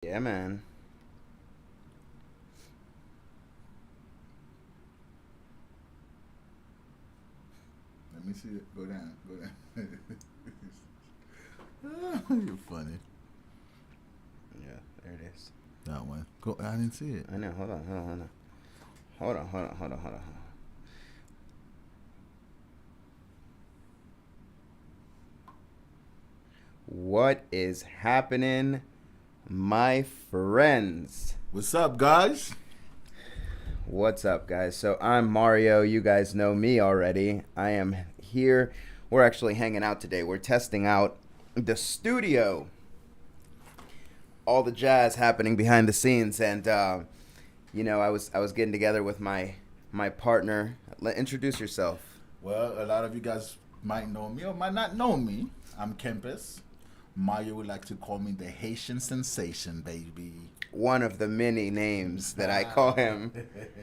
Yeah, man. Let me see it. Go down. Go down. You're funny. Yeah, there it is. That one. Go. I didn't see it. I know. Hold on, hold on, hold on. Hold on. What is happening, my friends? What's up, guys? What's up, guys? So I'm Mario. You guys know me already. I am here. We're actually hanging out today. We're testing out the studio. All the jazz happening behind the scenes, and I was getting together with my partner. Introduce yourself. Well, a lot of you guys might know me or might not know me. I'm Kempis. Mario would like to call me the Haitian Sensation, baby. One of the many names that I call him.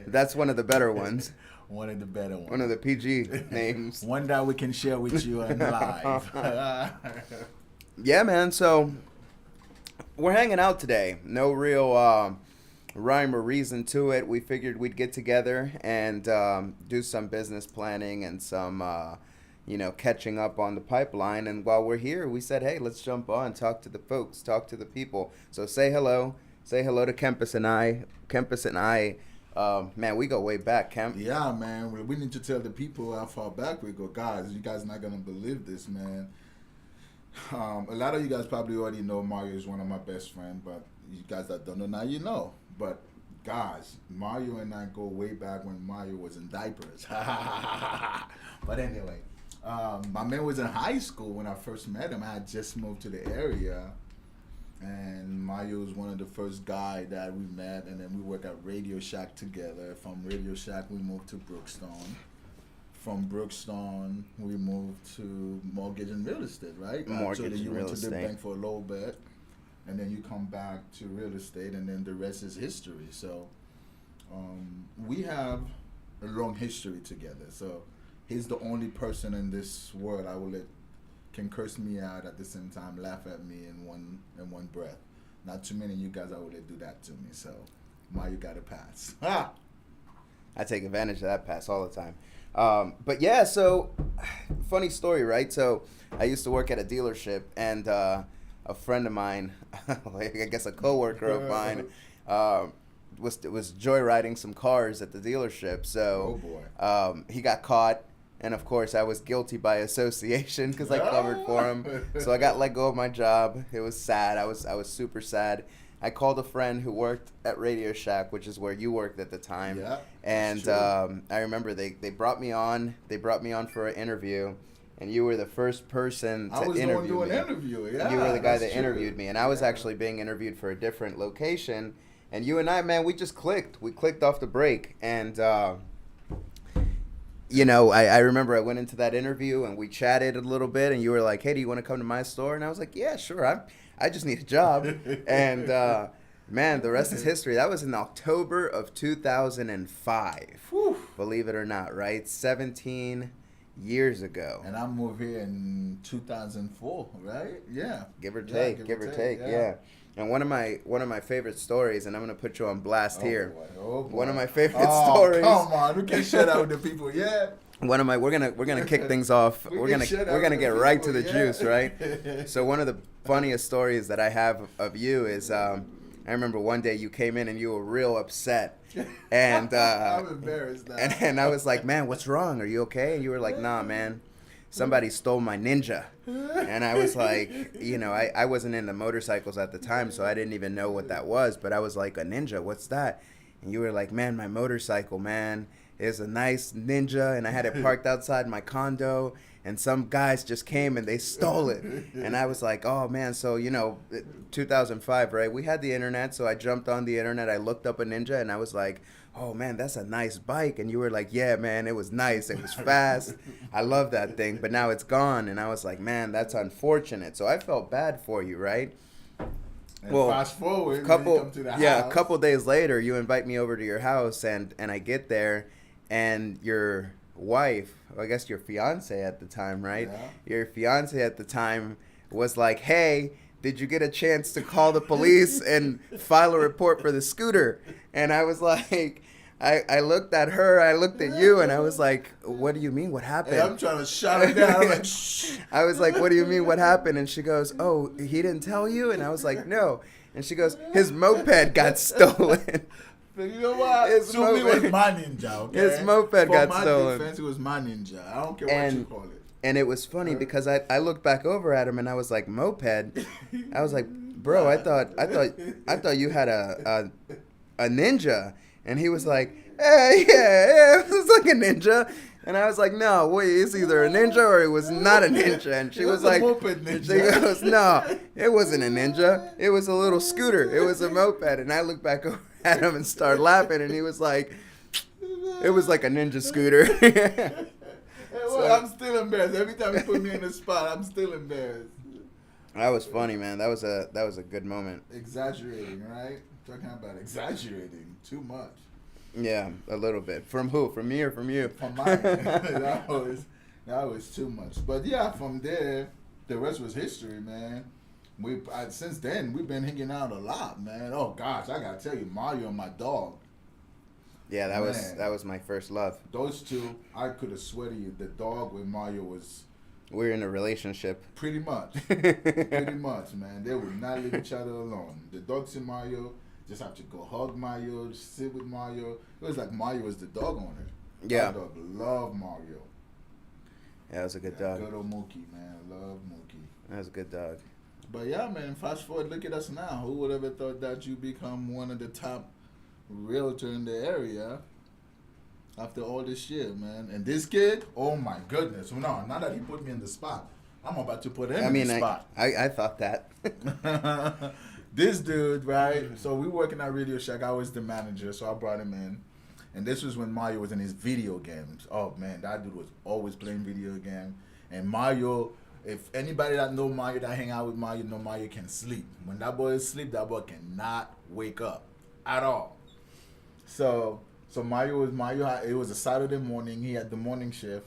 That's one of the better ones. One of the better ones. One of the PG names. One that we can share with you on live. Yeah, man. So we're hanging out today. No real rhyme or reason to it. We figured we'd get together and do some business planning and some, catching up on the pipeline. And while we're here, we said, hey, let's jump on, talk to the folks, talk to the people. So say hello. Say hello to Kempis and I. Kempis and I, man, we go way back, Kemp. Yeah, man. We need to tell the people how far back we go. Guys, you guys not going to believe this, man. A lot of you guys probably already know Mario is one of my best friends, but you guys that don't know now, you know. But guys, Mario and I go way back when Mario was in diapers. But anyway, my man was in high school when I first met him. I had just moved to the area, and Mario was one of the first guy that we met, and then we worked at Radio Shack together. From Radio Shack, we moved to Brookstone. From Brookstone, we moved to mortgage and real estate, right? Mortgage you and real went to the estate. bank for a little bit, and then you come back to real estate, and then the rest is history. So we have a long history together. So he's the only person in this world I will let can curse me out at the same time, laugh at me in one breath. Not too many of you guys I would let do that to me. So you got to pass. I take advantage of that pass all the time. But yeah, so funny story, right? So I used to work at a dealership, and a friend of mine, I guess a coworker of mine, was joyriding some cars at the dealership. So Oh boy. he got caught, and of course I was guilty by association because I covered for him. So I got let go of my job. It was sad. I was super sad. I called a friend who worked at Radio Shack, which is where you worked at the time. Yeah, And that's true. I remember they brought me on. They brought me on for an interview, and you were the first person I to was the one interview doing me. interview. Yeah, You were the guy that's that true. interviewed me, and I was Yeah. actually being interviewed for a different location. And you and I, man, we just clicked. We clicked off the break, and I remember I went into that interview and we chatted a little bit, and you were like, "Hey, do you want to come to my store?" And I was like, "Yeah, sure. I just need a job." And man, the rest is history. That was in October of 2005. Whew. Believe it or not, right? 17 years ago. And I moved here in 2004, right? Yeah. Give or Yeah, take, give or take, yeah. And one of my favorite stories, and I'm gonna put you on blast here. Boy. Oh, boy. One of my favorite Oh, stories. come on, we can't share that with the people yet. We're gonna kick things off. We We're can gonna share that we're gonna with get the right to people, the yeah. juice, right? So one of the funniest stories that I have of you is I remember one day you came in and you were real upset, and I'm embarrassed now. and I was like, "Man, what's wrong? Are you okay?" And you were like, "Nah, man, somebody stole my Ninja." And I was like, I wasn't into motorcycles at the time, so I didn't even know what that was. But I was like, "A Ninja? What's that?" And you were like, "Man, my motorcycle, man, is a nice Ninja, and I had it parked outside my condo, and some guys just came and they stole it." And I was like, "Oh, man." So, 2005, right? We had the internet, so I jumped on the internet. I looked up a Ninja, and I was like, "Oh, man, that's a nice bike." And you were like, "Yeah, man, it was nice. It was fast. I love that thing, but now it's gone." And I was like, "Man, that's unfortunate." So I felt bad for you, right? And Well, fast forward, when you come to the a house. couple days later, you invite me over to your house, and I get there, and your wife, I guess your fiance at the time, right? Yeah. Your fiance at the time was like, "Hey, did you get a chance to call the police and file a report for the scooter? And I was like, I looked at her, I looked at you, and I was like, what do you mean? What happened? Hey, I'm trying to shut her down. I'm like, shh. I was like, what do you mean? What happened? And she goes, oh, he didn't tell you? And I was like, no. And she goes, his moped got stolen. You know what? His To me, it was moped- my ninja, okay? His moped For got my stolen. defense, it was my ninja. I don't care what you call it. And it was funny because I looked back over at him and I was like, moped? I was like, bro, I thought you had a ninja. And he was like, hey, yeah, it was like a ninja. And I was like, no, wait, it's either a ninja or it was not a ninja. And she was like, she goes, no, it wasn't a ninja. It was a little scooter. It was a moped. And I looked back over at him and started laughing. And he was like, it was like a ninja scooter. Well, I'm still embarrassed. Every time you put me in the spot, I'm still embarrassed. That was funny, man. That was a good moment. Exaggerating, right? Talking about exaggerating too much. Yeah, a little bit. From who? From me or from you? From mine. that was too much. But yeah, from there, the rest was history, man. Since then we've been hanging out a lot, man. Oh gosh, I gotta tell you, Mario and my dog. Yeah, that was my first love. Those two, I could have swear to you, the dog with Mario was We're in a relationship. pretty much, man. They would not leave each other alone. The dogs and Mario just have to go hug Mario, just sit with Mario. It was like Mario was the dog owner. Yeah. My dog loved Mario. Yeah, it was a good dog. Good old Mookie, man. Love Mookie. That was a good dog. But yeah, man, fast forward, look at us now. Who would ever thought that you become one of the top realtor in the area after all this year, man? And this kid, oh my goodness. No, now that he put me in the spot, I'm about to put him in the spot. I thought that. This dude, right? So we working at Radio Shack. I was the manager, so I brought him in. And this was when Mario was in his video games. Oh man, that dude was always playing video games. And Mario, if anybody that know Mario, that hang out with Mario, know Mario can sleep. When that boy is asleep, that boy cannot wake up at all. So Mario. It was a Saturday morning. He had the morning shift,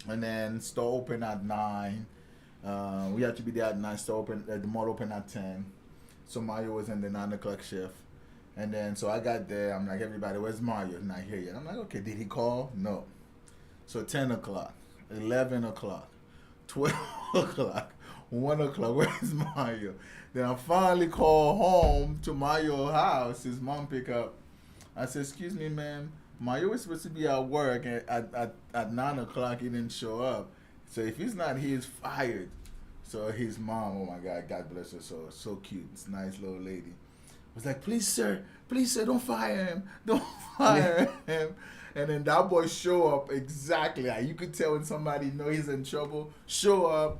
and then store open at 9. We had to be there at 9. Store open. The mall open at 10. So Mario was in the 9 o'clock shift, and then so I got there. I'm like, everybody, where's Mario? Not here yet. I'm like, okay, did he call? No. So 10 o'clock, 11 o'clock, 12 o'clock, 1 o'clock. Where's Mario? Then I finally call home to Mario's house. His mom pick up. I said, excuse me, ma'am. Mario was supposed to be at work at 9 o'clock. He didn't show up. So if he's not here, he's fired. So his mom, oh my God, God bless her, so cute. It's a nice little lady. Was like, please, sir, don't fire him. Don't fire him. And then that boy show up exactly. Like, you could tell when somebody know he's in trouble. Show up,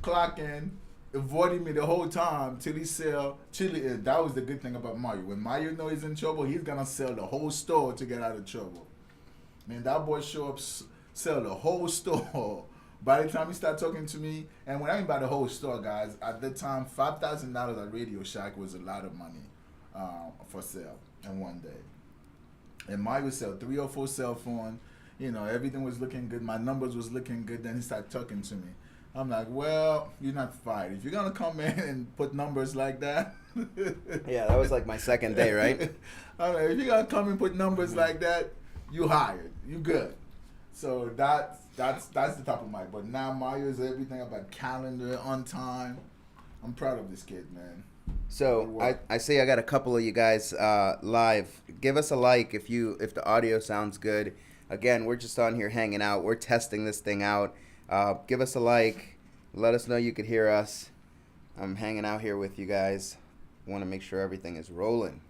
clock in, avoiding me the whole time till he sell. That was the good thing about Mario. When Mario know he's in trouble, he's gonna sell the whole store to get out of trouble. Man, that boy show up, sell the whole store. By the time he started talking to me, and when I mean by the whole store, guys, at the time, $5,000 at Radio Shack was a lot of money for sale in one day. And Mario would sell 3 or 4 cell phones. You know, everything was looking good. My numbers was looking good. Then he started talking to me. I'm like, well, you're not fired. If you're going to come in and put numbers like that. Yeah, that was like my second day, right? I'm like, if you're going to come and put numbers like that, you hired. You good. So that's the top of my. But now Mario is everything about calendar, on time. I'm proud of this kid, man. So I see I got a couple of you guys live. Give us a like if the audio sounds good. Again, we're just on here hanging out. We're testing this thing out. Give us a like. Let us know you could hear us. I'm hanging out here with you guys. Want to make sure everything is rolling.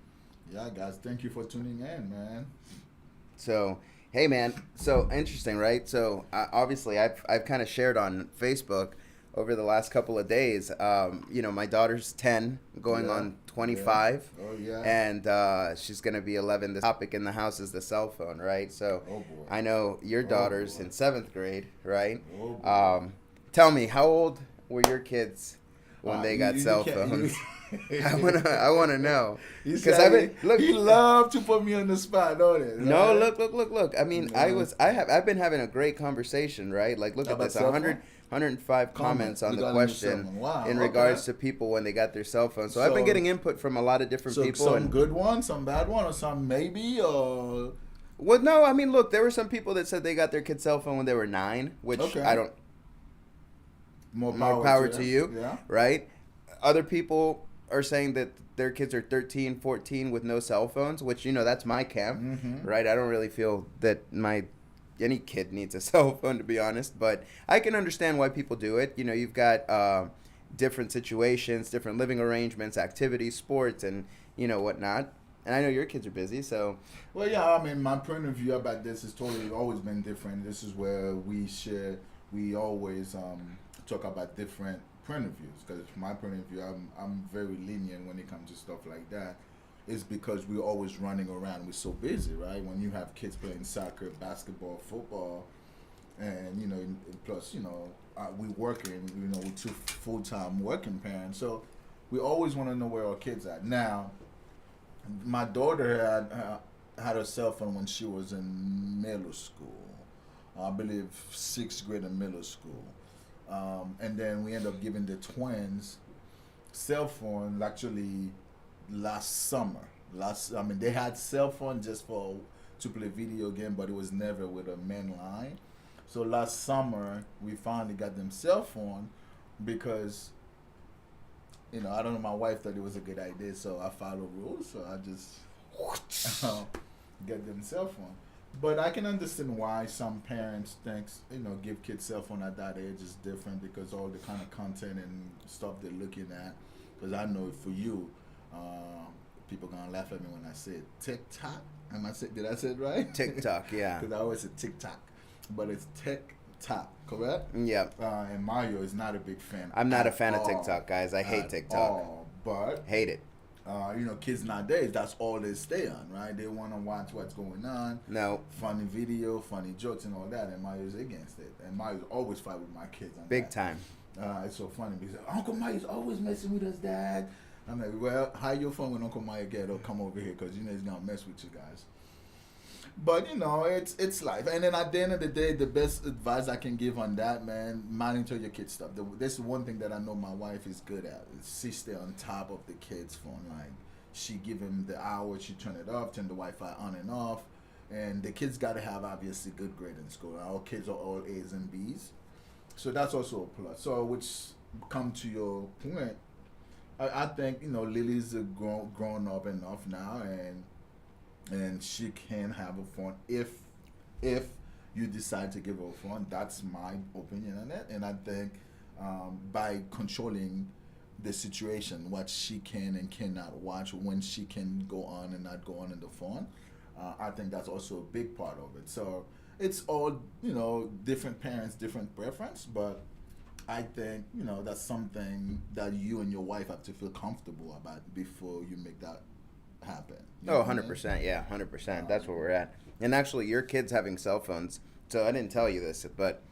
Yeah, guys. Thank you for tuning in, man. So, hey, man. So interesting, right? So obviously, I've kind of shared on Facebook over the last couple of days. My daughter's 10, going on 25. Yeah. Oh, yeah. And she's going to be 11. The topic in the house is the cell phone, right? So I know your daughter's in 7th grade, right? Tell me, how old were your kids when they got cell phones? I want to know. Because he loved to put me on the spot, don't it? No, look. I mean, I've been having a great conversation, right? Like, look at this, 105 comments on the regarding your cell question phone. Wow, in okay. regards to people when they got their cell phones. So I've been getting input from a lot of different people. Some and good ones, some bad ones, or some maybe, or... Well, no, I mean, look, there were some people that said they got their kid's cell phone when they were 9, which Okay. I don't... More power to you, yeah. right? Other people are saying that their kids are 13, 14 with no cell phones, which, that's my camp, right? I don't really feel that any kid needs a cell phone, to be honest, but I can understand why people do it. You've got different situations, different living arrangements, activities, sports, and, whatnot. And I know your kids are busy, so... Well, yeah, I mean, my point of view about this has totally always been different. This is where we always talk about different point of views. Because from my point of view, I'm very lenient when it comes to stuff like that. It's because we're always running around. We're so busy, right? When you have kids playing soccer, basketball, football, and, plus, we working, we're 2 full-time working parents. So we always want to know where our kids are. Now, my daughter had a cell phone when she was in middle school. I believe 6th grade in middle school. And then we ended up giving the twins cell phones actually last summer. They had cell phone just to play video game, but it was never with a main line. So last summer we finally got them cell phone because I don't know, my wife thought it was a good idea, so I follow rules, so I just get them cell phone. But I can understand why some parents think, give kids cell phone at that age is different because all the kind of content and stuff they're looking at. Because I know for you, people gonna laugh at me when I say TikTok. Did I say it right? TikTok, yeah. Because I always say TikTok, but it's TikTok, correct? Yeah. And Mario is not a big fan. I'm not a fan of TikTok, guys. I hate TikTok. But hate it. Kids nowadays, that's all they stay on, right? They want to watch what's going on. No. Funny video, funny jokes, and all that. And Mario's against it. And Mario's always fight with my kids on Big that. time. It's so funny because Uncle Mario's always messing with us, Dad. I'm like, well, hide your phone when Uncle Mario get or come over here because he's gonna mess with you guys. But it's life. And then at the end of the day, the best advice I can give on that, man, monitor your kids' stuff. This is one thing that I know my wife is good at. She stay on top of the kids' phone. Like, she give him the hour, she turn it off, turn the Wi-Fi on and off. And the kids got to have, obviously, good grade in school. Our kids are all A's and B's. So that's also a plus. So, which come to your point, I think, Lily's a grown up enough now, and she can have a phone if you decide to give her a phone. That's my opinion on it. And I think by controlling the situation, what she can and cannot watch, when she can go on and not go on in the phone, I think that's also a big part of it. So it's all, different parents, different preference, but I think, that's something that you and your wife have to feel comfortable about before you make that happen. 100%, yeah, 100%. That's where we're at. And actually, your kids having cell phones, so I didn't tell you this, but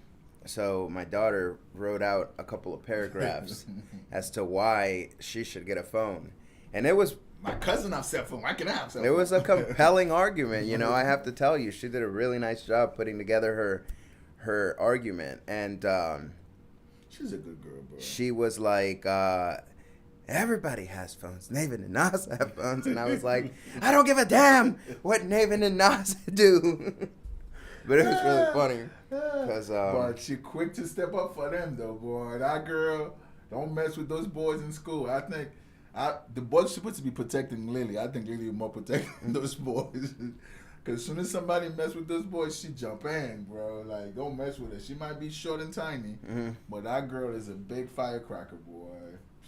so my daughter wrote out a couple of paragraphs as to why she should get a phone. And it was... My cousin has cell phone. I can have cell phone. It was a compelling argument, I have to tell you. She did a really nice job putting together her argument. And she's a good girl, bro. She was like... everybody has phones. Naven and Nas have phones. And I was like, I don't give a damn what Naven and Nas do. But it was really funny. But she quick to step up for them, though, boy. That girl, don't mess with those boys in school. I think the boys supposed to be protecting Lily. I think Lily is more protecting those boys. Because as soon as somebody mess with those boys, she jump in, bro. Like, don't mess with her. She might be short and tiny, but that girl is a big firecracker, boy.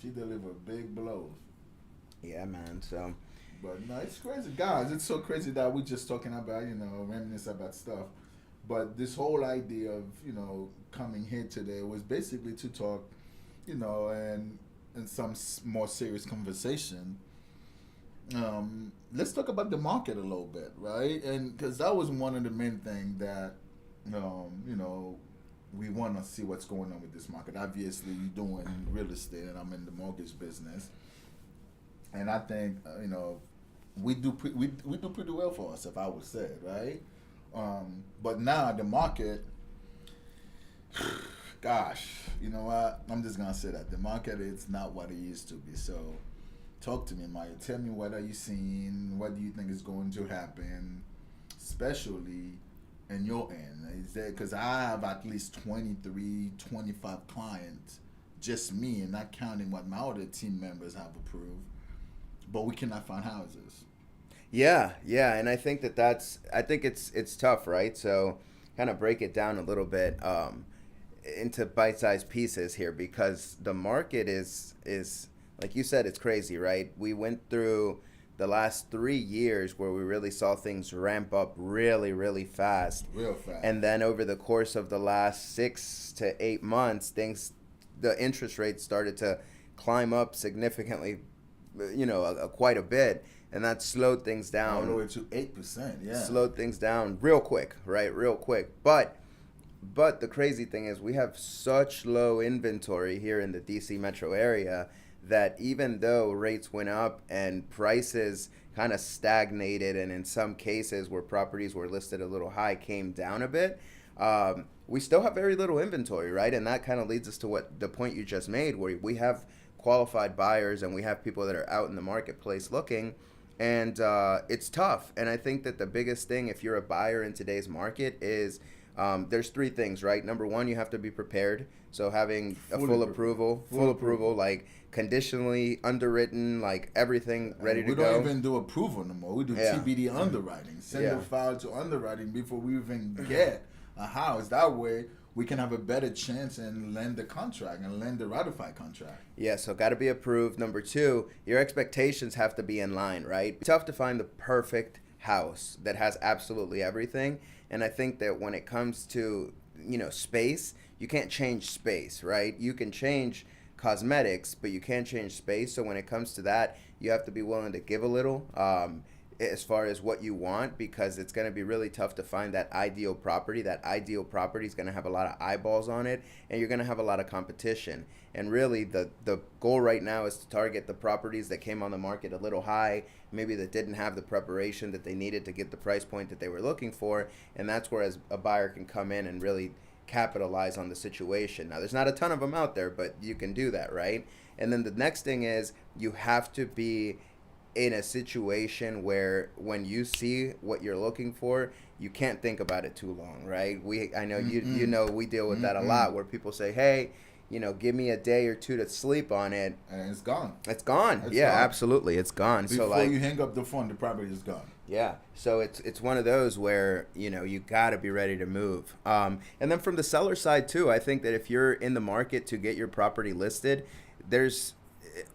She deliver big blows. Yeah, man. So, but no, it's crazy, guys. It's so crazy that we're just talking about, reminisce about stuff. But this whole idea of, coming here today was basically to talk, and some more serious conversation. Let's talk about the market a little bit, right? And because that was one of the main things that, we want to see what's going on with this market. Obviously, you're doing real estate, and I'm in the mortgage business. And I think, we do pretty well for us, if I would say, right? But now the market, Gosh, you know what? I'm just gonna say that the market is not what it used to be. So, talk to me, Mario. Tell me, what are you seeing? What do you think is going to happen, especially in your end? Is that because I have at least 23, 25 clients, just me, and not counting what my other team members have approved, but we cannot find houses. Yeah, and I think I think it's tough, right? So kind of break it down a little bit into bite-sized pieces here, because the market is like you said, it's crazy, right? We went through the last 3 years where we really saw things ramp up really, really fast. Real fast. And then over the course of the last 6 to 8 months, the interest rates started to climb up significantly, quite a bit, and that slowed things down. All the way to 8%, yeah. Slowed things down real quick, right? Real quick. But the crazy thing is we have such low inventory here in the DC metro area that even though rates went up and prices kind of stagnated, and in some cases where properties were listed a little high came down a bit, we still have very little inventory, right? And that kind of leads us to what the point you just made, where we have qualified buyers and we have people that are out in the marketplace looking, and it's tough. And I think that the biggest thing, if you're a buyer in today's market, is there's three things, right? Number one, you have to be prepared. So having a full approval, like conditionally underwritten, like everything ready to go. We don't even do approval no more. We do TBD underwriting. Send the file to underwriting before we even get a house. That way, we can have a better chance and land the contract and land the ratified contract. Yeah, so got to be approved. Number two, your expectations have to be in line, right? It's tough to find the perfect house that has absolutely everything. And I think that when it comes to, space, you can't change space, right? You can change cosmetics, but you can't change space. So when it comes to that, you have to be willing to give a little as far as what you want, because it's going to be really tough to find that ideal property. That ideal property is going to have a lot of eyeballs on it, and you're going to have a lot of competition. And really, the goal right now is to target the properties that came on the market a little high, maybe that didn't have the preparation that they needed to get the price point that they were looking for. And that's where as a buyer can come in and really capitalize on the situation. Now, there's not a ton of them out there, but you can do that, right? And then the next thing is you have to be in a situation where when you see what you're looking for, you can't think about it too long, right? I know we deal with that a lot, where people say, hey, give me a day or two to sleep on it, and it's gone. It's gone. Yeah, gone. Absolutely, it's gone. Before you hang up the phone, the property is gone. Yeah, so it's one of those where you got to be ready to move. And then from the seller side too, I think that if you're in the market to get your property listed, there's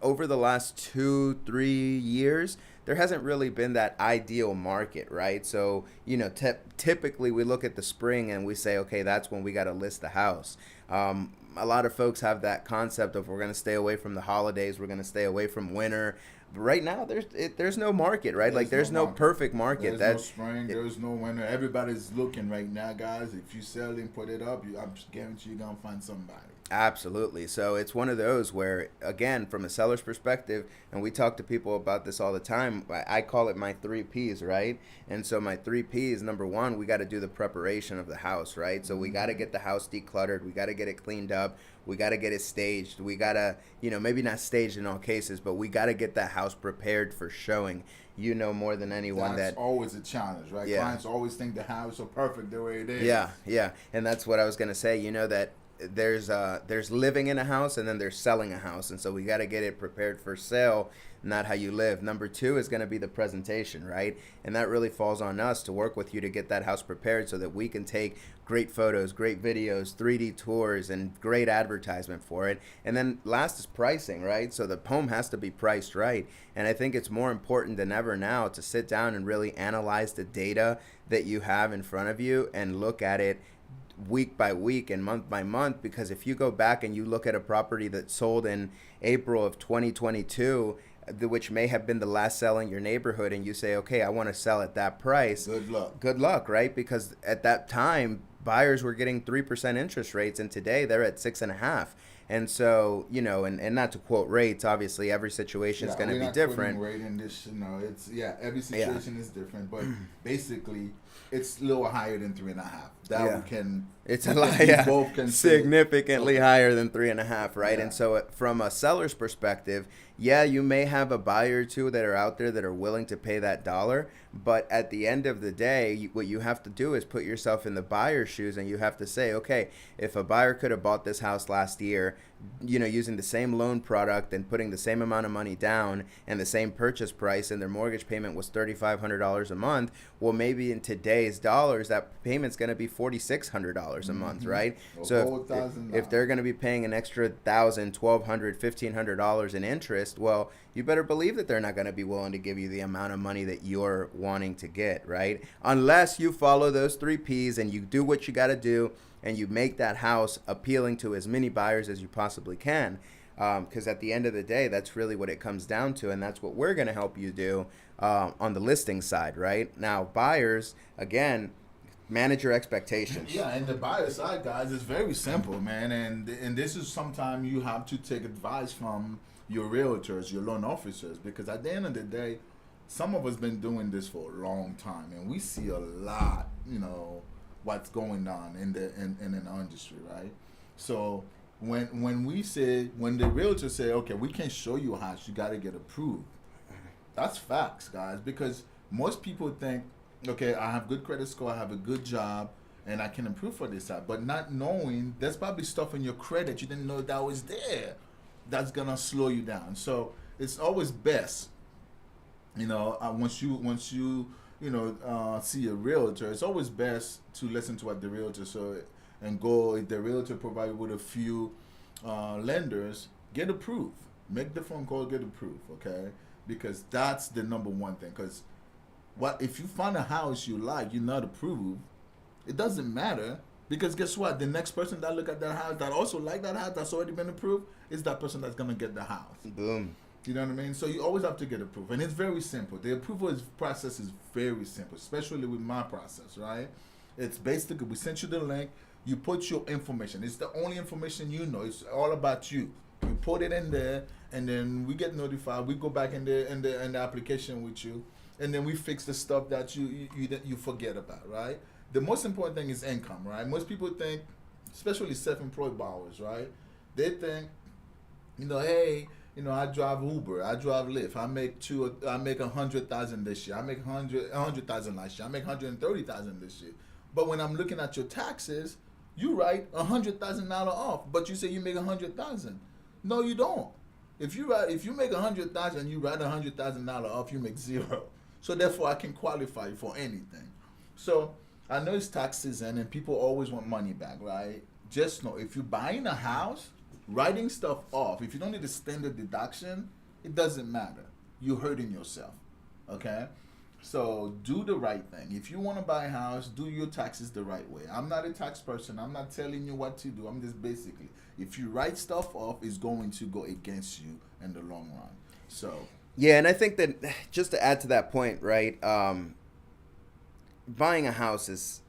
over the last 2-3 years, there hasn't really been that ideal market, right? So, typically we look at the spring and we say, okay, that's when we got to list the house. A lot of folks have that concept of we're going to stay away from the holidays, we're going to stay away from winter. But right now, there's no market, right? There's no perfect market. There's no spring, there's no winter. Everybody's looking right now, guys. If you sell and put it up, I'm guarantee you're going to find somebody. Absolutely. So it's one of those where, again, from a seller's perspective, and we talk to people about this all the time, I call it my 3 Ps, right? And so my 3 Ps, number one, we got to do the preparation of the house, right? So we got to get the house decluttered. We got to get it cleaned up. We got to get it staged. We got to, maybe not staged in all cases, but we got to get that house prepared for showing. More than anyone that's always a challenge, right? Yeah. Clients always think the house is perfect the way it is. Yeah. And that's what I was going to say, that there's living in a house and then there's selling a house, and so we got to get it prepared for sale, not how you live. Number two is going to be the presentation, right? And that really falls on us to work with you to get that house prepared so that we can take great photos, great videos, 3D tours, and great advertisement for it. And then last is pricing, right? So the home has to be priced right. And I think it's more important than ever now to sit down and really analyze the data that you have in front of you and look at it week by week and month by month, because if you go back and you look at a property that sold in April of 2022, which may have been the last sale in your neighborhood, and you say, okay, I want to sell at that price. Good luck, right? Because at that time, buyers were getting 3% interest rates, and today they're at 6.5%. And so, and not to quote rates, obviously every situation is going to be different. Rate in this, it's every Yeah. situation is different, but basically it's a little higher than 3.5. That Yeah. we can. It's we a can- lot, we yeah, both can say, significantly okay. higher than 3.5, right? Yeah. And so, from a seller's perspective, yeah, you may have a buyer or two that are out there that are willing to pay that dollar, but at the end of the day, what you have to do is put yourself in the buyer's shoes, and you have to say, okay, if a buyer could have bought this house last year, using the same loan product and putting the same amount of money down and the same purchase price, and their mortgage payment was $3,500 a month, well, maybe in today's dollars, that payment's going to be $4,600 a month, right? A So whole if they're going to be paying an extra $1,000, $1,200, $1,500 in interest, well, you better believe that they're not going to be willing to give you the amount of money that you're wanting to get, right? Unless you follow those 3 Ps and you do what you got to do and you make that house appealing to as many buyers as you possibly can. Because at the end of the day, that's really what it comes down to, and that's what we're going to help you do on the listing side, right? Now, buyers, again, manage your expectations. Yeah, and the buyer side, guys, is very simple, man. And this is sometimes you have to take advice from your realtors, your loan officers, because at the end of the day, some of us been doing this for a long time, and we see a lot, what's going on in the industry, right? So when the realtors say, okay, we can show you a house, you got to get approved. That's facts, guys, because most people think, okay, I have good credit score, I have a good job, and I can improve for this side. But not knowing, there's probably stuff in your credit you didn't know that was there that's going to slow you down. So it's always best, once you see a realtor, it's always best to listen to what the realtor says and go, if the realtor provided with a few lenders, get approved. Make the phone call, get approved, okay? Because that's the number one thing. Because if you find a house you like, you're not approved, it doesn't matter. Because guess what? The next person that look at that house that also like that house that's already been approved is that person that's gonna get the house. Boom. You know what I mean? So you always have to get approved, and it's very simple. The approval process is very simple, especially with my process, right? It's basically we sent you the link. You put your information. It's the only information you know. It's all about you. You put it in there, and then we get notified. We go back in the application with you, and then we fix the stuff that you forget about, right? The most important thing is income, right? Most people think, especially self-employed borrowers, right? They think, hey, I drive Uber, I drive Lyft, I make 100,000 this year, I make 100,000 last year, I make 130,000 this year. But when I'm looking at your taxes, you write $100,000 off, but you say you make 100,000. No, you don't. If you make 100,000, you write $100,000 off, you make zero. So therefore, I can qualify for anything. So I know it's tax season and people always want money back, right? Just know if you're buying a house, writing stuff off, if you don't need a standard deduction, it doesn't matter. You're hurting yourself, okay? So do the right thing. If you want to buy a house, do your taxes the right way. I'm not a tax person. I'm not telling you what to do. I'm just basically, if you write stuff off, it's going to go against you in the long run. So yeah, and I think that just to add to that point, right? Buying a house is,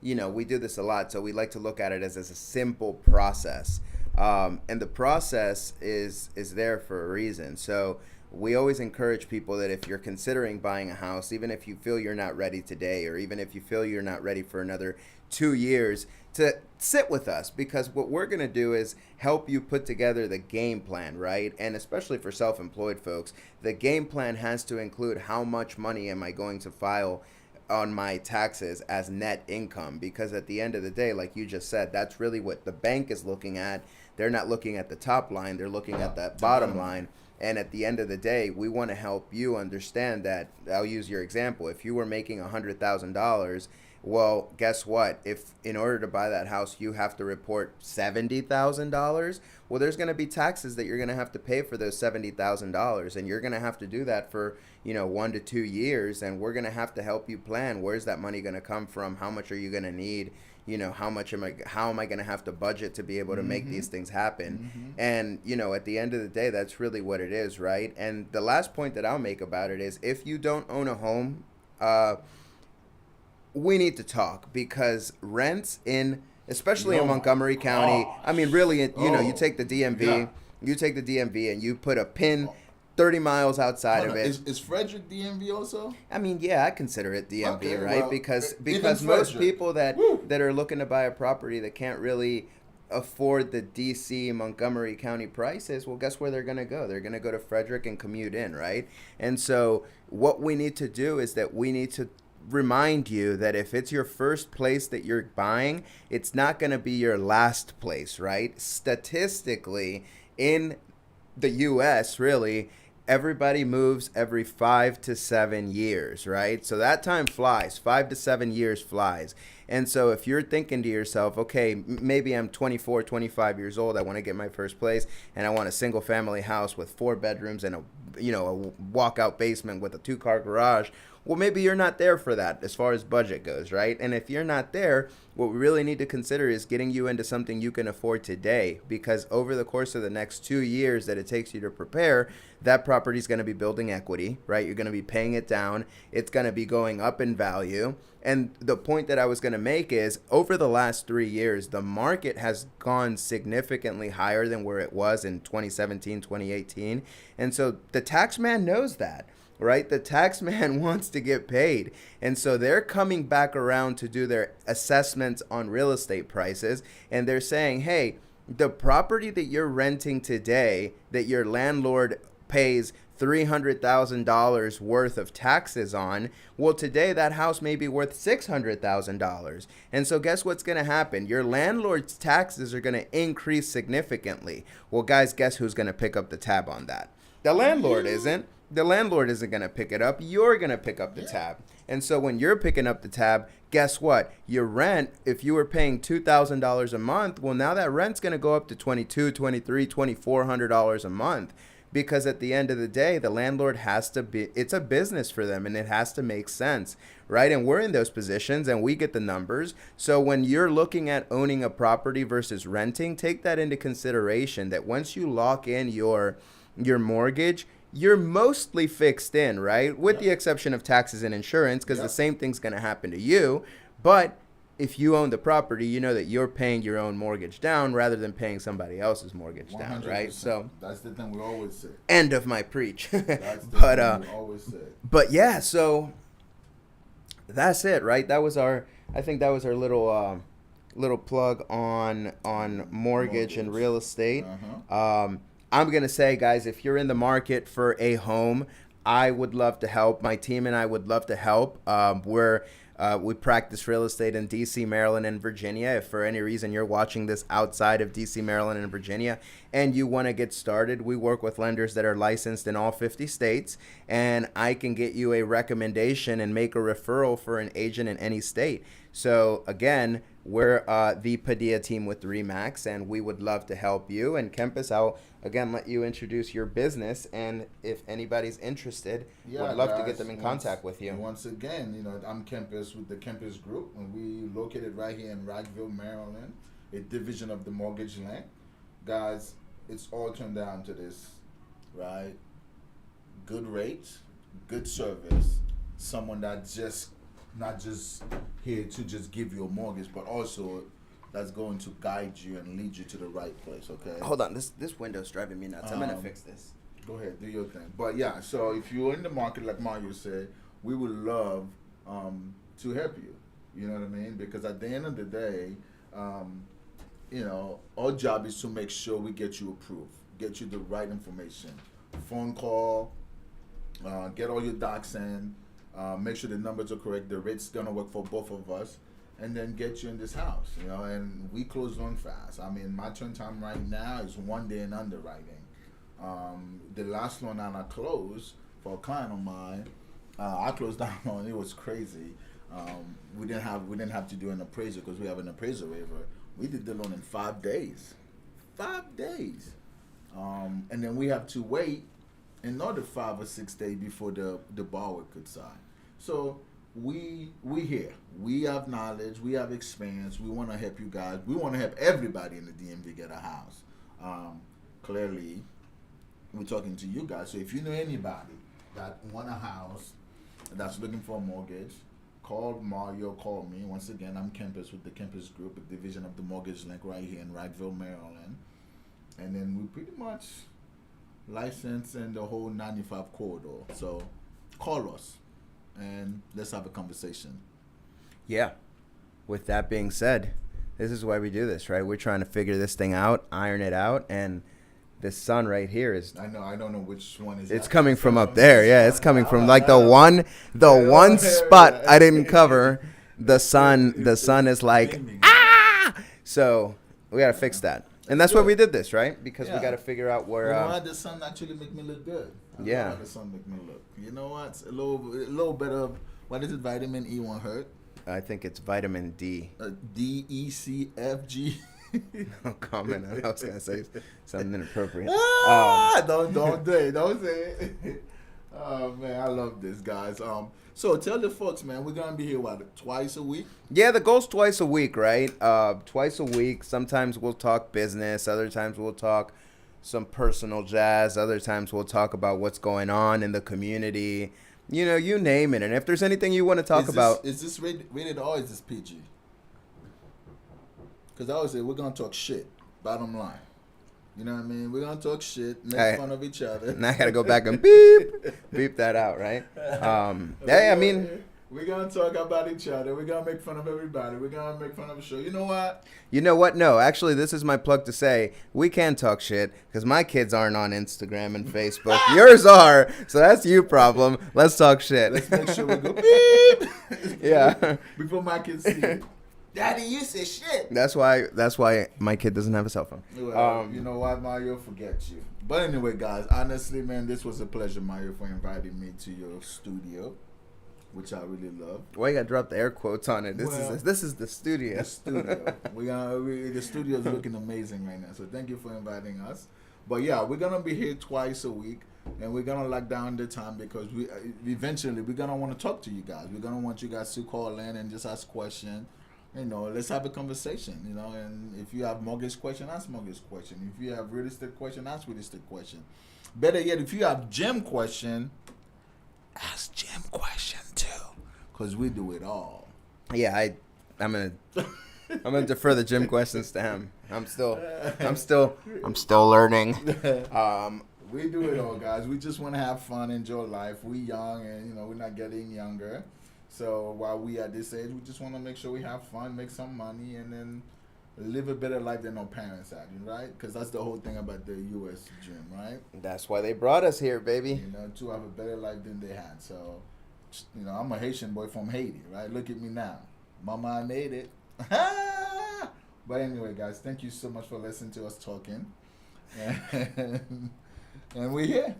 we do this a lot, so we like to look at it as a simple process. And the process is there for a reason. So we always encourage people that if you're considering buying a house, even if you feel you're not ready today, or even if you feel you're not ready for another 2 years, to sit with us, because what we're going to do is help you put together the game plan, right? And especially for self-employed folks, the game plan has to include how much money am I going to file on my taxes as net income, because at the end of the day, like you just said, that's really what the bank is looking at. They're not looking at the top line, they're looking at that bottom line. And at the end of the day, we want to help you understand that. I'll use your example. If you were making $100,000, well, guess what? If in order to buy that house, you have to report $70,000, well, there's going to be taxes that you're going to have to pay for those $70,000. And you're going to have to do that for, 1 to 2 years. And we're going to have to help you plan. Where's that money going to come from? How much are you going to need? How am I going to have to budget to be able to make these things happen? And, at the end of the day, that's really what it is, right? And the last point that I'll make about it is, if you don't own a home, we need to talk, because rents in especially in Yo, my Montgomery County. I mean, gosh. really, you know, you Oh, take the DMV, yeah. and you put a pin 30 miles outside Hold of on. it. Is Frederick DMV also? I mean, yeah, I consider it DMV, Okay, right? well, Because even most Frederick. people that Woo. are looking to buy a property that can't really afford the DC Montgomery County prices, well, guess where they're going to go? They're going to go to Frederick and commute in, right? And so what we need to do is that we need to remind you that if it's your first place that you're buying, it's not going to be your last place, right? Statistically, in the US, really, everybody moves every 5 to 7 years, right? So that time flies. 5 to 7 years flies. And so if you're thinking to yourself, okay, maybe I'm 24, 25 years old, I want to get my first place, and I want a single family house with 4 bedrooms and a walkout basement with a 2-car garage. Well, maybe you're not there for that as far as budget goes, right? And if you're not there, what we really need to consider is getting you into something you can afford today, because over the course of the next 2 years that it takes you to prepare, that property is going to be building equity, right? You're going to be paying it down. It's going to be going up in value. And the point that I was going to make is over the last 3 years, the market has gone significantly higher than where it was in 2017, 2018. And so the tax man knows that, right? The tax man wants to get paid. And so they're coming back around to do their assessments on real estate prices. And they're saying, hey, the property that you're renting today, that your landlord pays $300,000 worth of taxes on, well, today that house may be worth $600,000. And so guess what's going to happen? Your landlord's taxes are going to increase significantly. Well, guys, guess who's going to pick up the tab on that? The landlord isn't. The landlord isn't going to pick it up. You're going to pick up the tab. And so when you're picking up the tab, guess what? Your rent, if you were paying $2,000 a month, well, now that rent's going to go up to $2,200, $2,300, $2,400 a month. Because at the end of the day, the landlord has to be, it's a business for them and it has to make sense, right? And we're in those positions and we get the numbers. So when you're looking at owning a property versus renting, take that into consideration that once you lock in your mortgage, you're mostly fixed in, right? With the exception of taxes and insurance, because the same thing's going to happen to you. But if you own the property, you know that you're paying your own mortgage down rather than paying somebody else's mortgage down, right? So that's the thing we always say. End of my preach. That's the thing we always say. But yeah, so that's it, right? I think that was our little plug on mortgage and real estate. I'm going to say, guys, if you're in the market for a home, I would love to help. My team and I would love to help. We practice real estate in D.C., Maryland, and Virginia. If for any reason you're watching this outside of D.C., Maryland, and Virginia, and you want to get started, we work with lenders that are licensed in all 50 states, and I can get you a recommendation and make a referral for an agent in any state. So again, we're the Padilla team with RE/MAX, and we would love to help you. And Kempis, I'll again let you introduce your business, and if anybody's interested, would love to get them in contact with you. Once again, I'm Kempis with the Kempis Group, and we located right here in Rockville, Maryland, a division of the mortgage lend. Guys, it's all turned down to this, right? Good rates, good service, someone that just not just here to just give you a mortgage, but also that's going to guide you and lead you to the right place, okay? Hold on, this window's driving me nuts. I'm going to fix this. Go ahead, do your thing. But yeah, so if you're in the market, like Mario said, we would love to help you. You know what I mean? Because at the end of the day, our job is to make sure we get you approved, get you the right information. Phone call, get all your docs in, make sure the numbers are correct, the rate's gonna work for both of us, and then get you in this house, and we close on fast. I mean, my turn time right now is 1 day in underwriting. The last loan that I closed for a client of mine, I closed down on, it was crazy. We didn't have to do an appraisal because we have an appraisal waiver. We did the loan in 5 days. 5 days. And then we have to wait another 5 or 6 days before the borrower could sign. So we here. We have knowledge. We have experience. We want to help you guys. We want to help everybody in the DMV get a house. Clearly, we're talking to you guys. So if you know anybody that want a house, that's looking for a mortgage, call Mario, call me. Once again, I'm campus with the campus group, a division of the Mortgage Link right here in Rockville, Maryland. And then we pretty much licensed in the whole 95 corridor. So call us and let's have a conversation. Yeah. With that being said, this is why we do this, right? We're trying to figure this thing out, iron it out, and this sun right here is. I don't know which one is. It's coming from up there. Yeah, it's coming from like the one spot I didn't cover. The sun is like So we gotta fix that, and that's why we did this, right? Because we gotta figure out where. You know what? The sun actually make me look good. I know how the sun make me look. You know what? A little bit of what is it? Vitamin E won't hurt. I think it's vitamin D. D, E, C, F, G. No comment. I was gonna say something inappropriate. Don't say it. Oh man, I love this, guys. So tell the folks, man, we're gonna be here twice a week. Yeah, the goal's twice a week, right? Twice a week. Sometimes we'll talk business. Other times we'll talk some personal jazz. Other times we'll talk about what's going on in the community. You know, you name it. And if there's anything you want to talk about, is this rated R? Or is this PG? Because I always say we're going to talk shit, bottom line. You know what I mean? We're going to talk shit, make fun of each other. And I got to go back and beep that out, right? Hey, I mean. We're going to talk about each other. We're going to make fun of everybody. We're going to make fun of the show. You know what? You know what? No, actually, this is my plug to say we can talk shit because my kids aren't on Instagram and Facebook. Yours are, so that's your problem. Let's talk shit. Let's make sure we go beep. Yeah. Before my kids see it. Daddy, you say shit. That's why my kid doesn't have a cell phone. Well, you know what, Mario? Forget you. But anyway, guys, honestly, man, this was a pleasure, Mario, for inviting me to your studio, which I really love. Why you gotta drop the air quotes on it? This is the studio. The studio. The studio is looking amazing right now. So thank you for inviting us. But yeah, we're gonna be here twice a week, and we're gonna lock down the time because we eventually we're gonna want to talk to you guys. We're gonna want you guys to call in and just ask questions. You know, let's have a conversation, you know, and if you have mortgage question, ask mortgage question. If you have real estate question, ask real estate question. Better yet, if you have gym question, ask gym question too, because we do it all. Yeah, I'm gonna defer the gym questions to him. I'm still learning. We do it all, guys. We just want to have fun, enjoy life. We young, and you know, we're not getting younger. So while we at this age, we just want to make sure we have fun, make some money, and then live a better life than our parents had, right? Because that's the whole thing about the U.S. gym, right? That's why they brought us here, baby. You know, to have a better life than they had. So, you know, I'm a Haitian boy from Haiti, right? Look at me now. Mama, I made it. But anyway, guys, thank you so much for listening to us talking. And we're here.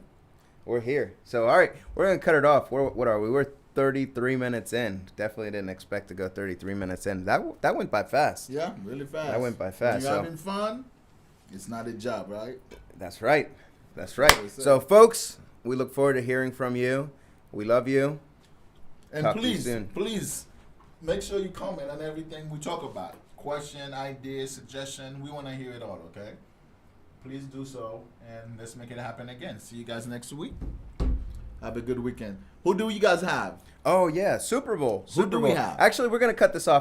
We're here. So, all right, we're going to cut it off. What are we? We're 33 minutes in. Definitely didn't expect to go 33 minutes in. That went by fast. Yeah, really fast. That went by fast. When you're having fun, it's not a job, right? That's right. That's right. So, folks, we look forward to hearing from you. We love you. And Talk please, to you soon. please, make sure you comment on everything we talk about. Question, idea, suggestion. We want to hear it all, okay? Please do so, and let's make it happen again. See you guys next week. Have a good weekend. Who do you guys have? Oh, yeah, Super Bowl. Who do we have? Actually, we're going to cut this off